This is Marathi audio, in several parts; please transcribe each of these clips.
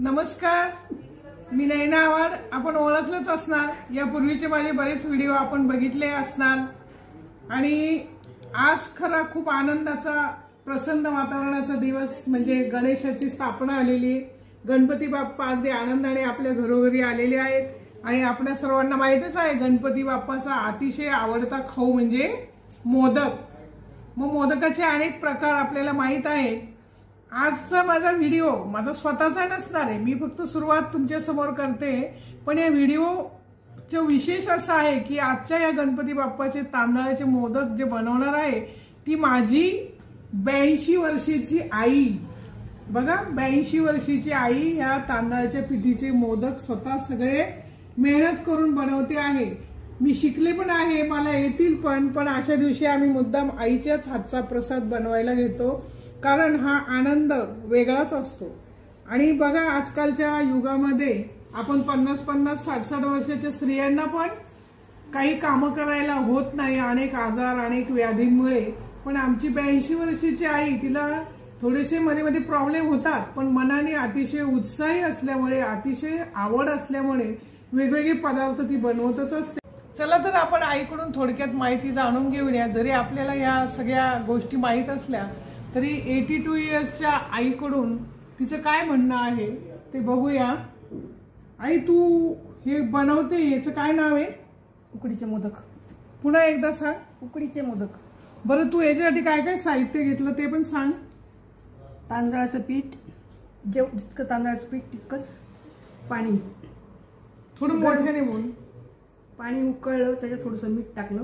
नमस्कार, मी नैना आव्हाड. आपण ओळखलंच असणार, यापूर्वीचे माझे बरेच व्हिडिओ आपण बघितले असणार. आणि आज खरा खूप आनंदाचा प्रसन्न वातावरणाचा दिवस म्हणजे गणेशाची स्थापना आलेली. गणपती बाप्पा अगदी आनंदाने आपल्या घरोघरी आलेले आहेत. आणि आपल्या सर्वांना माहितच आहे गणपती बाप्पाचा अतिशय आवडता खाऊ म्हणजे मोदक. मग मोदकाचे अनेक प्रकार आपल्याला माहित आहेत. आजचा माझा व्हिडिओ माझा स्वतःचा नसणार आहे, मी फक्त सुरुवात तुमच्या समोर करते. पण या व्हिडिओचं विशेष असं आहे की आजच्या या गणपती बाप्पाचे तांदळाचे मोदक जे बनवणार आहे ती माझी 82 वर्षाची आई. बघा, 82 वर्षाची आई ह्या तांदळाच्या पिठीचे मोदक स्वतः सगळे मेहनत करून बनवते आहे. मी शिकले पण आहे, मला येतील पण अशा दिवशी आम्ही मुद्दाम आईच्याच हातचा प्रसाद बनवायला घेतो, कारण हा आनंद वेगळाच असतो. आणि बघा, आजकालच्या युगामध्ये आपण 50-50, 60-60 वर्षाच्या स्त्रियांना पण काही कामं करायला होत नाही, अनेक आजार अनेक व्याधींमुळे. पण आमची 82 वर्षाची आई, तिला थोडेसे मध्ये मध्ये प्रॉब्लेम होतात, पण मनाने अतिशय उत्साही असल्यामुळे, अतिशय आवड असल्यामुळे वेगवेगळे पदार्थ ती बनवतच असते. चला तर आपण आईकडून थोडक्यात माहिती जाणून घेऊया. जरी आपल्याला या सगळ्या गोष्टी माहीत असल्या तरी 82 इयर्सच्या आईकडून तिचं काय म्हणणं आहे ते बघूया. आई, तू हे बनवते, याचं काय नाव आहे? उकडीचे मोदक. पुन्हा एकदा सांग. उकडीचे मोदक. बरं, तू याच्यासाठी काय काय साहित्य घेतलं ते पण सांग. तांदळाचं पीठ, जितकं तांदळाचं पीठ तितकंच पाणी. थोडं मोठ्याने बोल. पाणी उकळलं, त्याच्यात थोडंसं मीठ टाकलं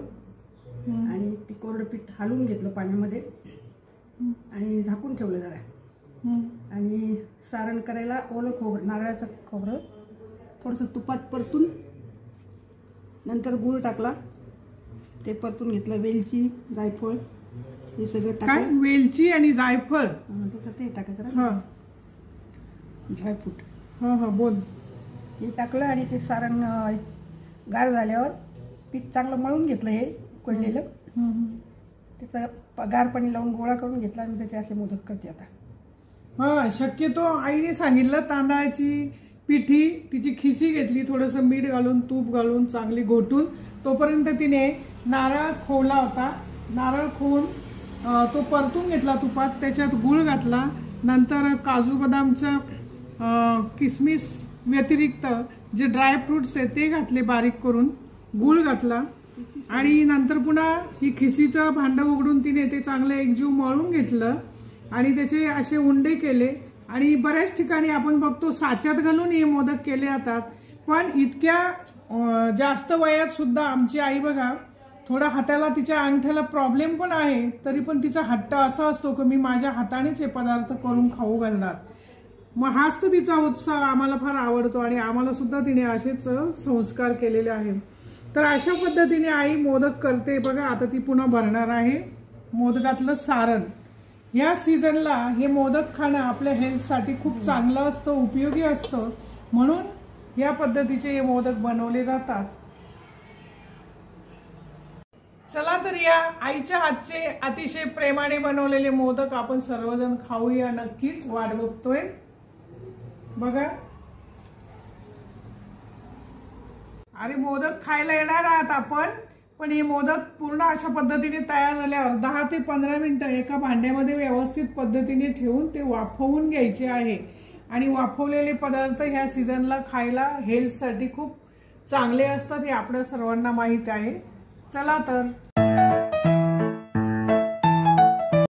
आणि ते कोरडं पीठ हलवून घेतलं पाण्यामध्ये आणि झाकून ठेवलं जरा. आणि सारण करायला ओलं खोबरं, नारळाचं खोबरं थोडंसं तुपात परतून, नंतर गूळ टाकला, ते परतून घेतलं. वेलची, जायफळ हे सगळं टाकलं. वेलची आणि जायफळ ते टाकायचं. हां, ड्रायफ्रूट. हां हां, बोल. ते टाकलं आणि ते सारण गार झाल्यावर पीठ चांगलं मळून घेतलं, हे उकडलेलं. त्याचं गार पाणी लावून गोळा करून घेतला आणि त्याचे असे मोदक करते आता. हां, शक्यतो आईने सांगितलं तांदळाची पिठी, तिची खिशी घेतली, थोडंसं मीठ घालून, तूप घालून चांगली घोटून. तोपर्यंत तिने नारळ खोवला होता. नारळ खोवून तो परतून घेतला तुपात, त्याच्यात गूळ घातला. नंतर काजू बदामचं किसमिस व्यतिरिक्त जे ड्रायफ्रुट्स आहेत ते घातले बारीक करून, गूळ घातला. आणि नंतर पुन्हा ही खिशीचं भांडं उघडून तिने ते चांगलं एकजीव मळून घेतलं आणि त्याचे असे उंडे केले. आणि बऱ्याच ठिकाणी आपण बघतो साच्यात घालून हे मोदक केले जातात. पण इतक्या जास्त वयात सुद्धा आमची आई बघा, थोडा हाताला, तिच्या अंगठ्याला प्रॉब्लेम पण आहे, तरी पण तिचा हट्ट असा असतो की मी माझ्या हातानेच हे पदार्थ करून खाऊ घालणार. मग हाच तर तिचा उत्साह आम्हाला फार आवडतो आणि आम्हाला सुद्धा तिने असेच संस्कार केलेले आहेत. तर अशा पद्धतीने आई मोदक करते. बघा, आता ती पुन्हा भरणार आहे मोदकातलं सारण. या सीझनला हे मोदक खाणं आपल्या हेल्थसाठी खूप चांगलं असतं, उपयोगी असतं, म्हणून या पद्धतीचे हे मोदक बनवले जातात. चला तर या आईच्या हातचे अतिशय प्रेमाने बनवलेले मोदक आपण सर्वजण खाऊया. नक्कीच वाट बघतोय. बघा, अरे मोदक खायला येणार आहात आपण, पण हे मोदक पूर्ण अशा पद्धतीने तयार झाल्यावर 10 ते 15 मिनिटं एका भांड्यामध्ये व्यवस्थित पद्धतीने ठेवून ते वाफवून घ्यायचे आहे. आणि वाफवलेले पदार्थ ह्या सीझनला खायला हेल्थसाठी खूप चांगले असतात, हे आपल्या सर्वांना माहीत आहे. चला तर